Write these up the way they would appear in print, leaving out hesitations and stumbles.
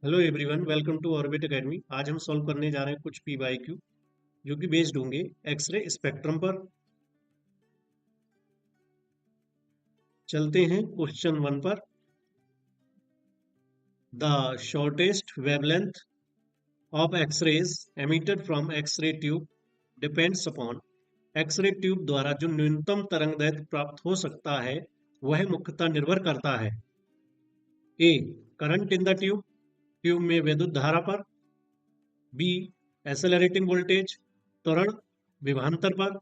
Hello everyone, welcome to orbit academy. आज हम solve करने जा रहे हैं कुछ पी वाई क्यू जो कि बेस्ड होंगे एक्सरे स्पेक्ट्रम पर। चलते हैं क्वेश्चन वन पर। The shortest wavelength of X-rays emitted from X-ray tube depends upon. X-ray tube द्वारा जो न्यूनतम तरंगदैर्घ्य प्राप्त हो सकता है वह मुख्यतः निर्भर करता है। A, current in the tube, tube में विद्युत धारा पर। बी, एक्सेलरेटिंग वोल्टेज, त्वरण विभवांतर पर।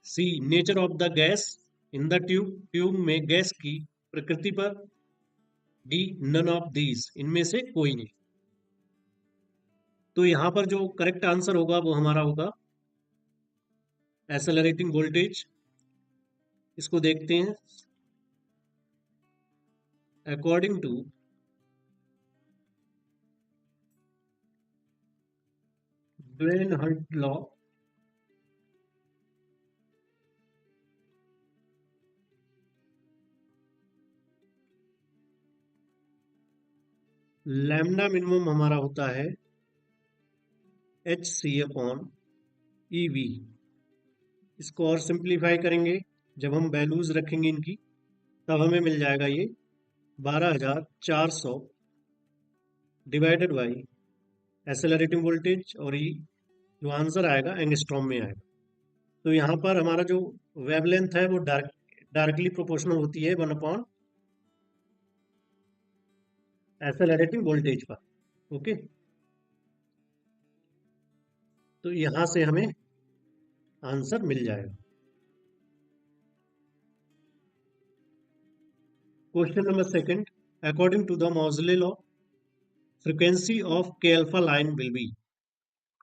C, nature of the gas in the tube, tube में गैस की प्रकृति पर। डी, नन ऑफ दीज, इनमें से कोई नहीं। तो यहाँ पर जो करेक्ट आंसर होगा वो हमारा होगा एक्सेलरेटिंग वोल्टेज। इसको देखते हैं। अकॉर्डिंग टू ब्रेनहर्ट लॉ, लैम्डा मिनिमम हमारा होता है H C upon E V. इसको और सिंप्लीफाई करेंगे, जब हम वैल्यूज रखेंगे इनकी तब हमें मिल जाएगा ये 12,400 डिवाइडेड बाई एक्सेलरेटिंग वोल्टेज, और ये जो आंसर आएगा एंगस्ट्रॉम में आएगा। तो यहाँ पर हमारा जो वेवलेंथ है वो डायरेक्टली प्रोपोर्शनल होती है 1 अपॉन एक्सेलरेटिंग वोल्टेज पर। ओके, तो यहाँ से हमें आंसर मिल जाएगा। Question number second. According to the Moseley law, frequency of K alpha line will be.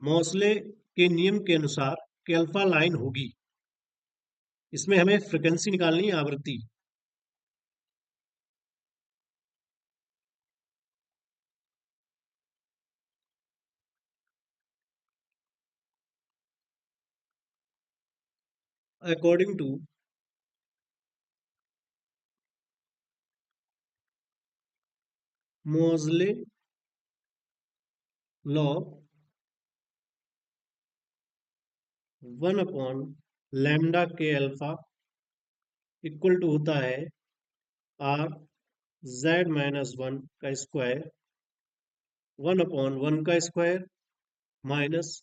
Moseley के नियम के अनुसार के अल्फा लाइन होगी। इसमें हमें फ्रीक्वेंसी निकालनी है, आवृत्ति। According to Moseley law, 1 upon lambda के अल्फा इक्वल टू होता है आर Z-1 का स्क्वायर, 1 अपॉन 1 का स्क्वायर माइनस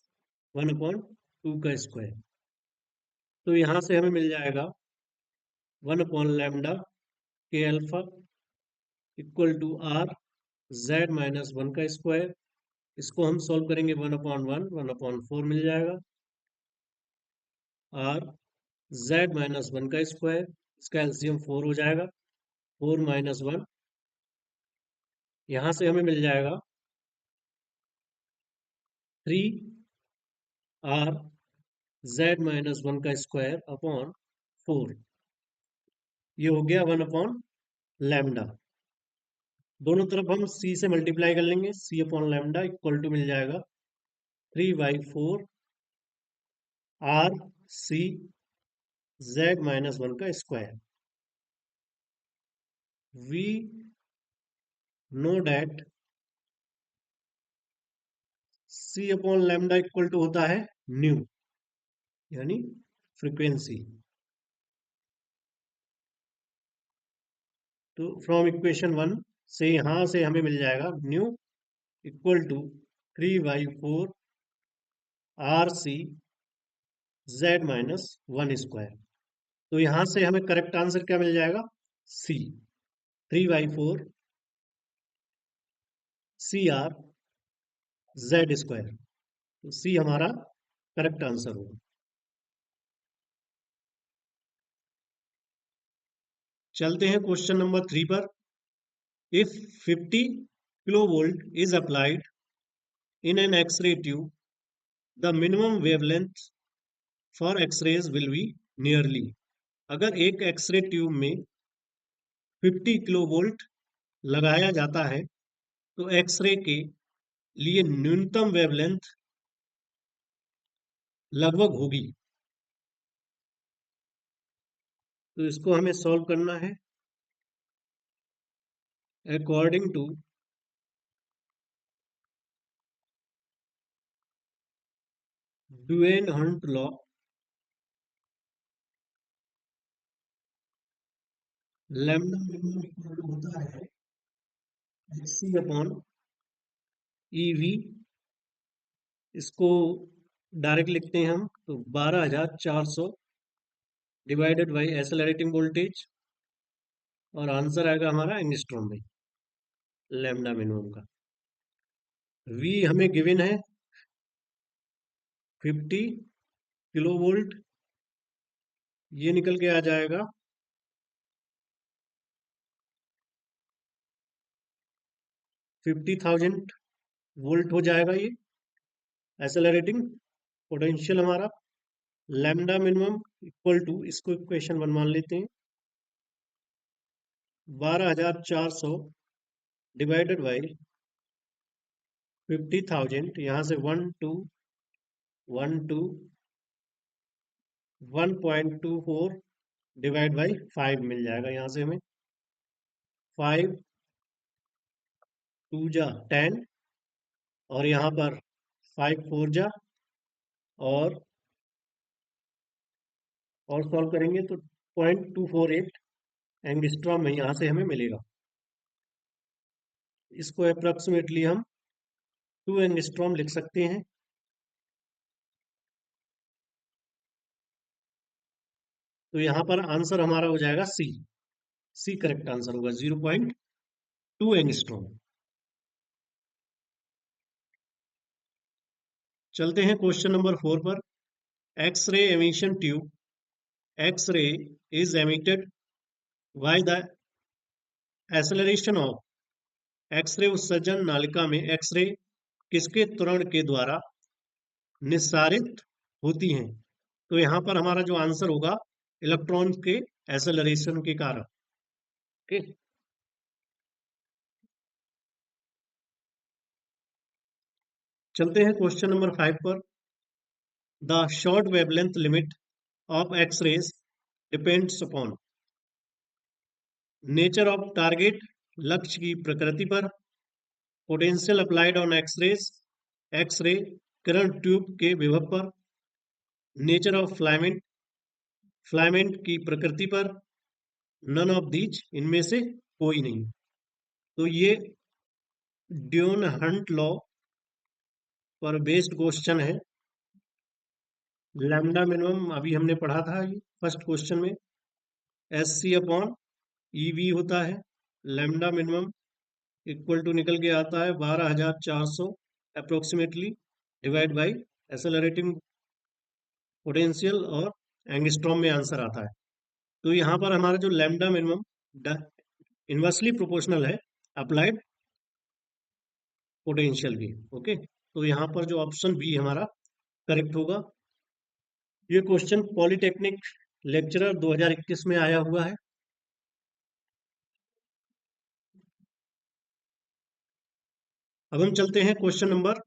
1 अपॉन 2 का स्क्वायर। तो यहाँ से हमें मिल जाएगा 1 अपॉन लैम्डा के alpha equal to R Z-1 का स्क्वायर। इसको हम सॉल्व करेंगे, 1 अपॉन 1 1 अपॉन 4 मिल जाएगा। आर Z-1 का स्क्वायर, इसका एलसीएम 4 हो जाएगा। 4 - 1, यहाँ से हमें मिल जाएगा 3 आर Z-1 का स्क्वायर अपॉन 4। ये हो गया 1 अपॉन लैम्डा। दोनों तरफ हम c से मल्टीप्लाई कर लेंगे, c/लैम्डा इक्वल टू मिल जाएगा 3/4 आर सी Z-1 का स्क्वायर। वी नो डैट c/लैम्डा इक्वल टू होता है न्यू, यानी फ्रीक्वेंसी। तो फ्रॉम इक्वेशन 1 से यहां से हमें मिल जाएगा nu equal to 3/4 R C Z-1 square. तो यहां से हमें करेक्ट आंसर क्या मिल जाएगा? C, 3/4 CR Z square. तो सी हमारा करेक्ट आंसर होगा। चलते हैं क्वेश्चन नंबर 3 पर। If 50 kilovolt is applied in an X-ray tube, the minimum wavelength for X-rays will be nearly. अगर एक एक्सरे ट्यूब में 50 किलोवोल्ट लगाया जाता है तो एक्सरे के लिए न्यूनतम वेवलेंथ लगभग होगी। तो इसको हमें सॉल्व करना है। According to Duane Hunt law, lambda minimum equal होता है सी अपॉन ईवी। इसको डायरेक्ट लिखते हैं हम, तो 12,400 डिवाइडेड बाई एक्सेलरेटिंग वोल्टेज, और आंसर आएगा हमारा एंगस्ट्रॉम में लैम्डा मिनिमम का। वी हमें गिवन है 50 किलोवोल्ट, ये निकल के आ जाएगा 50,000 वोल्ट हो जाएगा ये एक्सेलरेटिंग पोटेंशियल हमारा। लैम्डा मिनिमम इक्वल टू, इसको इक्वेशन 1 मान लेते हैं, 12,400 डिवाइडेड बाई 50,000, यहाँ से 1.24 डिवाइड बाई 5 मिल जाएगा यहाँ से हमें। 5 2 जा 10, और यहाँ पर 5 4 जा, और सॉल्व करेंगे तो 0.248 एंगस्ट्रॉम में यहाँ से हमें मिलेगा। इसको अप्रोक्सीमेटली हम 2 एंगस्ट्रॉम लिख सकते हैं। तो यहाँ पर आंसर हमारा हो जाएगा सी। सी करेक्ट आंसर होगा, 0.2 एंगस्ट्रॉम। चलते हैं क्वेश्चन नंबर 4 पर। X-ray emission tube, X-ray is emitted by the acceleration of. X-ray उत्सर्जन नालिका में एक्स-रे किसके त्वरण के द्वारा निस्सारित होती हैं? तो यहाँ पर हमारा जो आंसर होगा, इलेक्ट्रॉन के एक्सेलरेशन के कारण। ओके, चलते हैं क्वेश्चन नंबर 5 पर। The short wavelength limit of X-rays depends upon nature of target, लक्ष्य की प्रकृति पर, potential applied on X-rays, X-ray किरण ट्यूब के विभव पर, नेचर ऑफ फिलामेंट, फिलामेंट की प्रकृति पर, नन ऑफ दीज, इनमें से कोई नहीं। तो ये ड्यून हंट लॉ पर बेस्ड क्वेश्चन है। लैम्डा मिनिमम अभी हमने पढ़ा था ये फर्स्ट क्वेश्चन में, S C upon E V होता है। लैम्डा मिनिमम इक्वल टू निकल के आता है 12,400 approximately, divide by accelerating potential, और एंगस्ट्रॉम में आंसर आता है। तो यहाँ पर हमारा जो लैम्डा मिनिमम इनवर्सली प्रोपोर्शनल है अप्लाइड पोटेंशियल की। ओके, तो यहाँ पर जो ऑप्शन बी हमारा करेक्ट होगा। ये क्वेश्चन पॉलिटेक्निक लेक्चरर 2021 में आया हुआ है। अब हम चलते हैं क्वेश्चन नंबर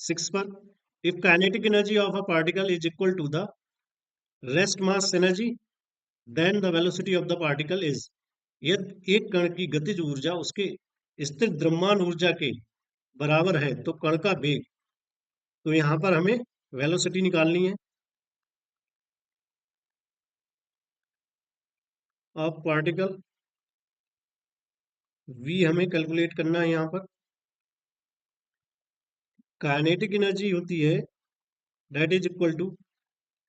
6 पर। If kinetic energy of a particle is equal to the rest mass energy, then the velocity of the particle is. यदि एक कण की गतिज ऊर्जा उसके स्थिर द्रव्यमान ऊर्जा के बराबर है तो कण का वेग। तो यहाँ पर हमें वेलोसिटी निकालनी है ऑफ पार्टिकल, वी हमें कैलकुलेट करना है यहाँ पर। काइनेटिक एनर्जी होती है that is equal to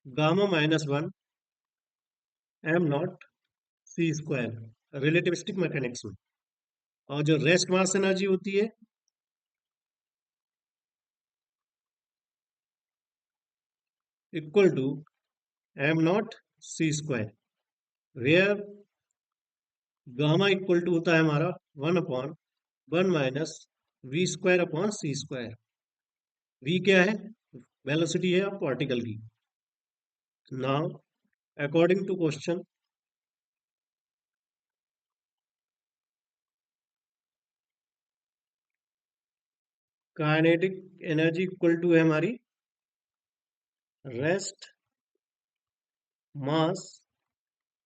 gamma minus 1 M naught C square relativistic mechanics में। और जो रेस्ट मास एनर्जी होती है equal to M naught C square, where gamma equal to होता है हमारा 1/1 - V square upon C square. V क्या है? वेलोसिटी है पार्टिकल की। Now according to question, kinetic energy equal to है हमारी रेस्ट मास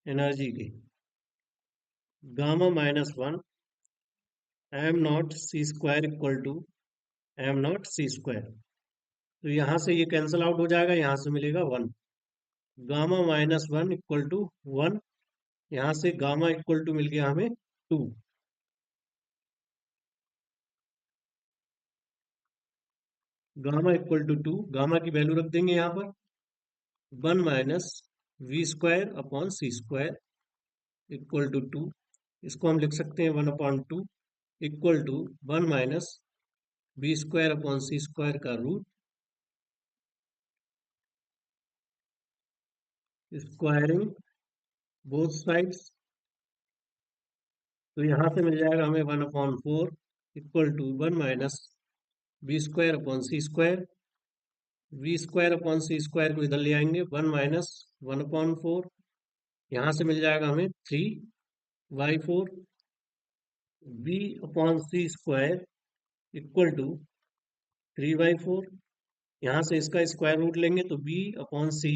एनर्जी की, gamma -1 M naught C square equal to M naught C square. तो यहाँ से ये कैंसिल आउट हो जाएगा, यहाँ से मिलेगा 1। Gamma minus 1 equal to 1। यहाँ से गामा इक्वल टू मिल गया हमें 2। गामा इक्वल टू 2, गामा की वैल्यू रख देंगे यहाँ पर 1 minus V square upon C square equal to 2। इसको हम लिख सकते हैं 1/2 equal to 1 minus B square upon C square का रूट स्क्वायरिंग बोथ साइड्स। तो यहाँ से मिल जाएगा हमें 1/4 equal to 1 minus B square upon C square. V square upon C square को इधर ले आएंगे, 1 - 1/4। यहाँ से मिल जाएगा हमें 3/4 B upon C square equal to 3/4। यहाँ से इसका स्क्वायर रूट लेंगे तो B upon C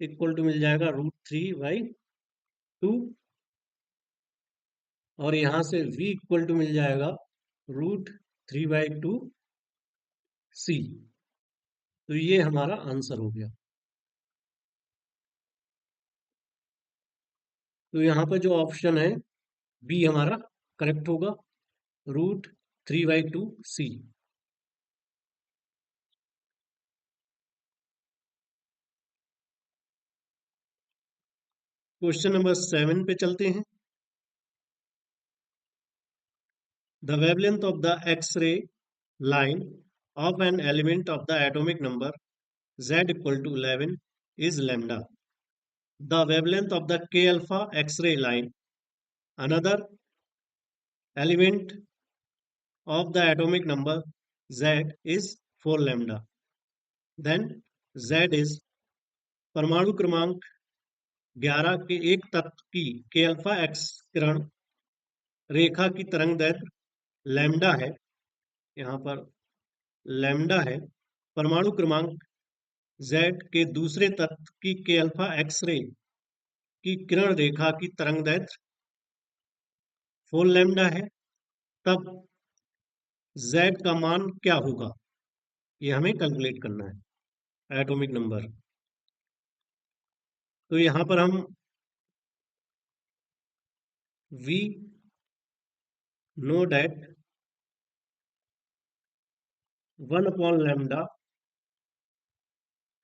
equal to मिल जाएगा √3/2। और यहाँ से v इक्वल टू मिल जाएगा √3/2 सी। तो ये हमारा आंसर हो गया। तो यहाँ पर जो ऑप्शन है बी हमारा करेक्ट होगा, √3/2 सी। क्वेश्चन नंबर 7 पे चलते हैं। The wavelength of the X-ray line of an element of the atomic number Z equal to 11 is lambda. The wavelength of the K alpha X-ray line, another element of the atomic number Z is 4 lambda. Then Z is परमाणु क्रमांक 11 के एक तत्व की K alpha X किरण रेखा की तरंग दैर्ध्य lambda है। यहाँ पर लैम्डा है। परमाणु क्रमांक Z के दूसरे तत्व की K अल्फा एक्स रे की किरण रेखा की तरंग दैर्ध्य 4 लैम्डा है। तब Z का मान क्या होगा, ये हमें कैलकुलेट करना है, एटॉमिक नंबर। तो यहाँ पर हम V know that 1/λ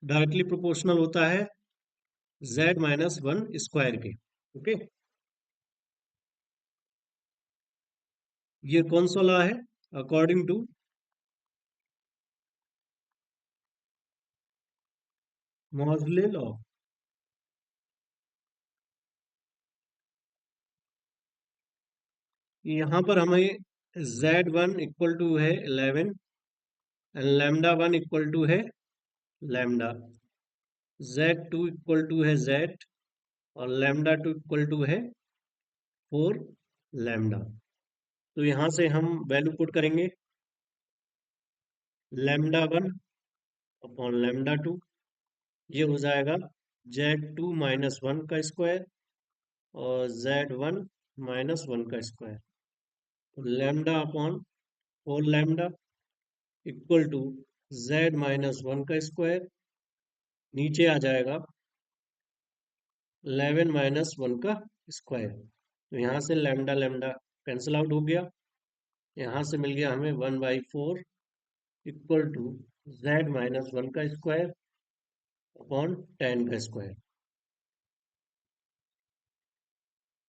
directly proportional होता है Z-1 के। ओके, ये कौन सा लॉ है? According to Moseley law. यहाँ पर हमें Z1 इक्वल टू है 11 एंड λ1 इक्वल टू है लैम्डा। Z2 इक्वल टू है Z और λ2 इक्वल टू है 4 लैम्डा। तो यहाँ से हम वैल्यू पुट करेंगे λ1 अपॉन λ2। ये हो जाएगा Z2 - 1 का स्क्वायर और Z1 - 1 का स्क्वायर। तो lambda upon 4 lambda equal to Z-1 का स्क्वायर, नीचे आ जाएगा 11 - 1 का स्क्वायर। तो यहाँ से लैम्डा लैम्डा कैंसिल आउट हो गया। यहाँ से मिल गया हमें 1/4 इक्वल टू Z-1 का स्क्वायर अपॉन 10 का स्क्वायर।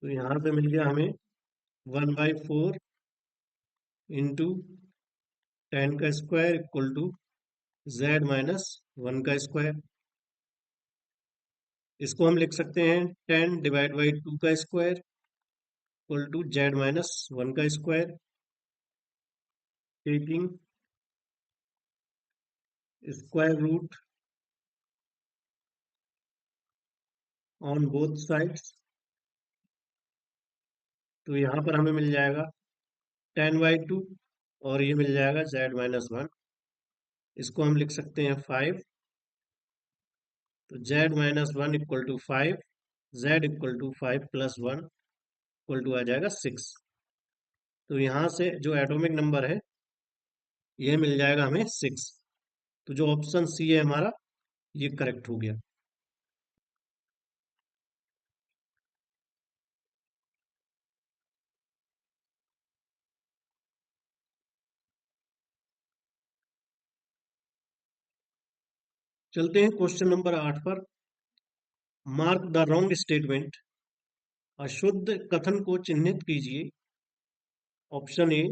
तो यहाँ पे मिल गया हमें 1/4 इंटू 10 का स्क्वायर इक्वल टू Z-1 का स्क्वायर। इसको हम लिख सकते हैं 10/2 का स्क्वायर इक्वल टू Z-1 का square, taking square root on both sides. तो यहाँ पर हमें मिल जाएगा 10/2 और ये मिल जाएगा Z-1। इसको हम लिख सकते हैं 5। तो Z-1 equal to 5, Z equal to 5 + 1 equal to आ जाएगा 6। तो यहाँ से जो एटॉमिक नंबर है ये मिल जाएगा हमें 6। तो जो ऑप्शन सी है हमारा, ये करेक्ट हो गया। चलते हैं क्वेश्चन नंबर 8 पर। Mark the wrong statement. अशुद्ध कथन को चिन्हित कीजिए। Option A,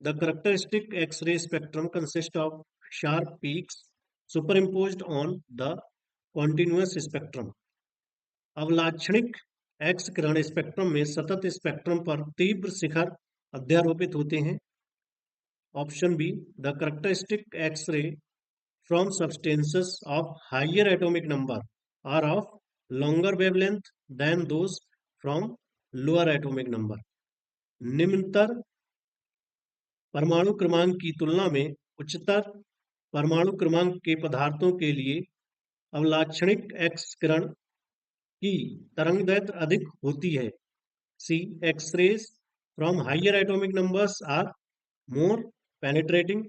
the characteristic X-ray spectrum consist of sharp peaks superimposed on the continuous spectrum। अवलाक्षणिक एक्स किरण स्पेक्ट्रम में सतत स्पेक्ट्रम पर तीव्र शिखर अध्यारोपित होते हैं। Option B, the characteristic X-ray from substances of higher atomic number are of longer wavelength than those from lower atomic number। निम्नतर परमाणु क्रमांक की तुलना में उच्चतर परमाणु क्रमांक के पदार्थों के लिए अवलाक्षणिक एक्स किरण की तरंगदैर्घ्य अधिक होती है। C, X-rays from higher atomic numbers are more penetrating.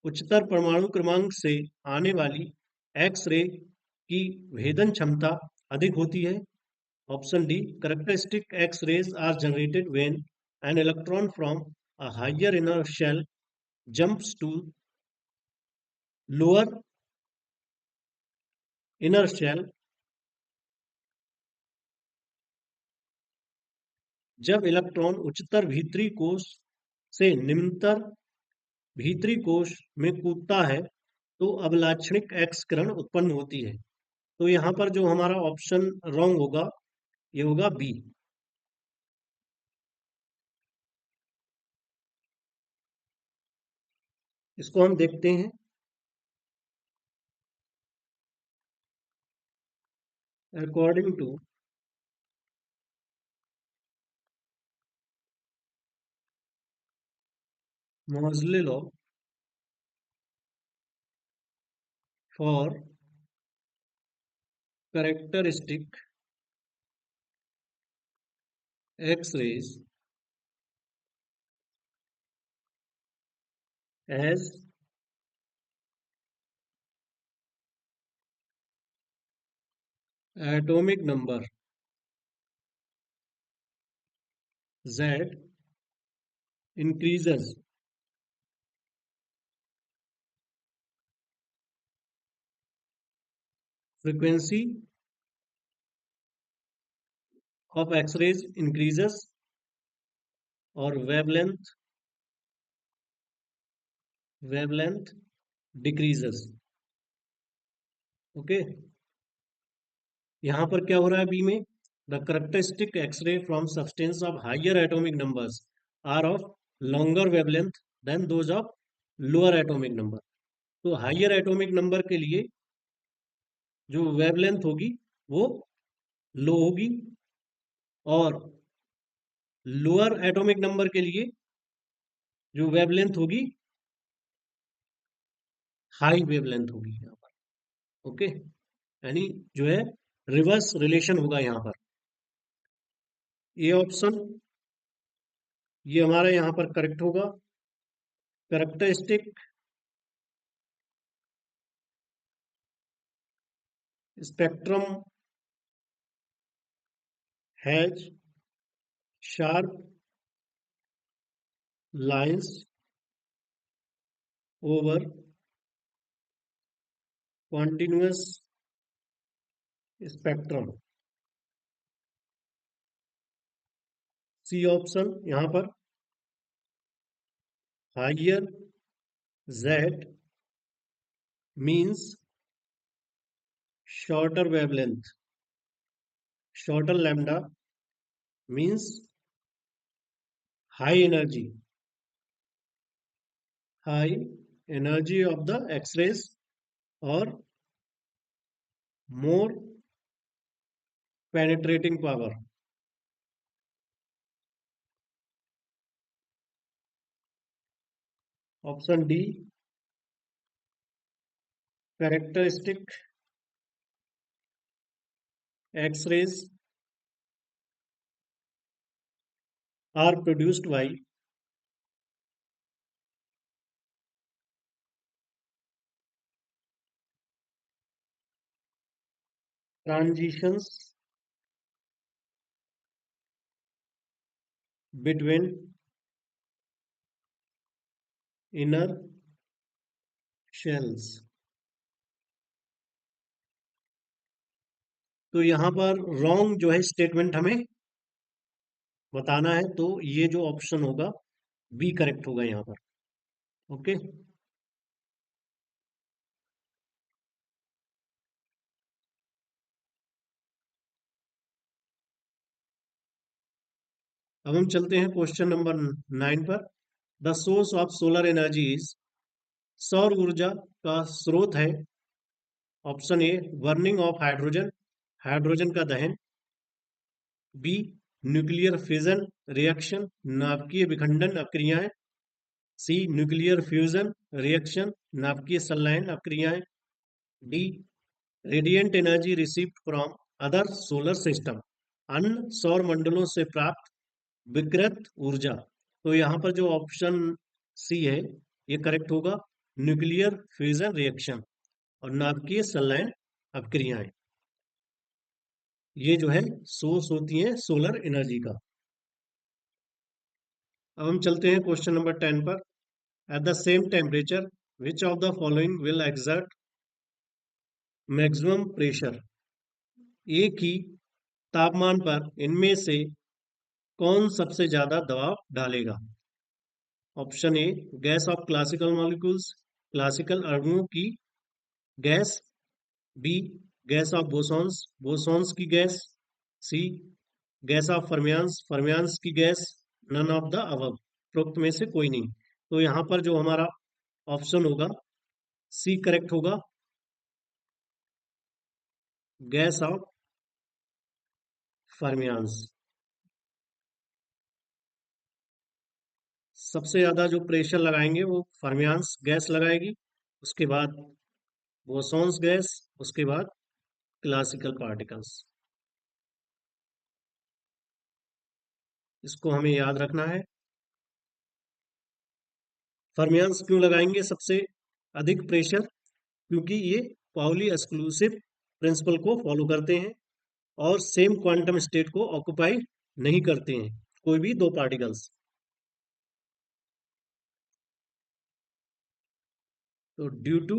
उच्चतर परमाणु क्रमांक से आने वाली एक्स रे की भेदन क्षमता अधिक होती है। Option D, characteristic X rays are generated when an electron from a higher inner shell jumps to lower inner shell. जब इलेक्ट्रॉन उच्चतर भीतरी कोश से निम्नतर भीतरी कोश में कूदता है तो अवलाक्षणिक एक्स किरण उत्पन्न होती है। तो यहाँ पर जो हमारा ऑप्शन रॉन्ग होगा, ये होगा बी। इसको हम देखते हैं। According to Moseley law for characteristic X-rays as atomic number Z increases, frequency of X-rays increases और wavelength decreases। ओके, यहाँ पर क्या हो रहा है बी में, the characteristic X-ray from substance of higher atomic numbers are of longer wavelength than those of lower atomic number. तो higher atomic number के लिए जो वेवलेंथ होगी वो लो होगी, और लोअर एटॉमिक नंबर के लिए जो वेवलेंथ होगी हाई वेवलेंथ होगी यहाँ पर। ओके, यानी जो है रिवर्स रिलेशन होगा यहाँ पर। ये ऑप्शन, ये हमारा यहाँ पर करेक्ट होगा। Characteristic spectrum has sharp lines over continuous spectrum. C option यहाँ पर, higher Z means shorter wavelength, shorter lambda means high energy, high energy of the X-rays, और more penetrating power. Option D, characteristic X-rays are produced by transitions between inner shells। तो यहाँ पर wrong जो है statement हमें बताना है, तो ये जो ऑप्शन होगा बी करेक्ट होगा यहाँ पर। ओके, अब हम चलते हैं क्वेश्चन नंबर 9 पर। The source of solar energy is, सौर ऊर्जा का स्रोत है। Option A burning of hydrogen, hydrogen का दहन। बी न्यूक्लियर फिजन रिएक्शन, नाभिकीय विखंडन अक्रियाएं। सी न्यूक्लियर फ्यूजन रिएक्शन, नाभिकीय संलयन अक्रियाएं। D radiant energy received from other solar system, अन्य सौर मंडलों से प्राप्त विकृत ऊर्जा। तो यहाँ पर जो ऑप्शन सी है ये करेक्ट होगा, न्यूक्लियर फ्यूजन रिएक्शन और नाभिकीय संलयन अभिक्रियाएं, ये जो है सोर्स होती है सोलर एनर्जी का। अब हम चलते हैं क्वेश्चन नंबर 10 पर। At the same temperature which of the following will exert maximum pressure. एक ही तापमान पर इनमें से कौन सबसे ज्यादा दबाव डालेगा। Option A gas of classical molecules, classical अणुओं की गैस। B gas of bosons, bosons की गैस। C gas of fermions, fermions की गैस। नन ऑफ द अबव, उपरोक्त में से कोई नहीं। तो यहाँ पर जो हमारा ऑप्शन होगा सी करेक्ट होगा, गैस ऑफ फर्मियान्स। सबसे ज्यादा जो प्रेशर लगाएंगे वो फर्मियान्स गैस लगाएगी, उसके बाद बोसॉन्स गैस, उसके बाद क्लासिकल पार्टिकल्स। इसको हमें याद रखना है। फर्मियान्स क्यों लगाएंगे सबसे अधिक प्रेशर, क्योंकि ये पाउली एक्सक्लूसिव प्रिंसिपल को फॉलो करते हैं और सेम क्वांटम स्टेट को ऑक्युपाई नहीं करते हैं कोई भी दो पार्टिकल्स। तो due to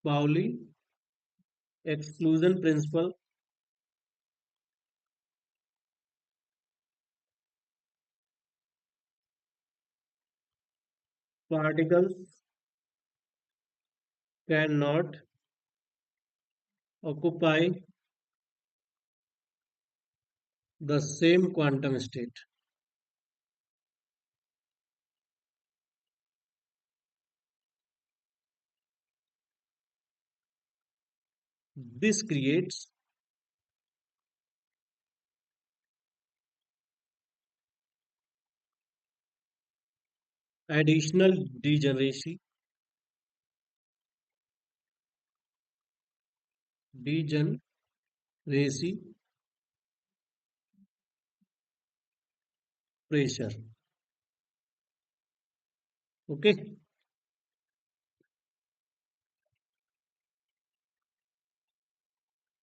Pauli exclusion principle, particles cannot occupy the same quantum state. This creates additional degeneracy, degeneracy pressure. Okay,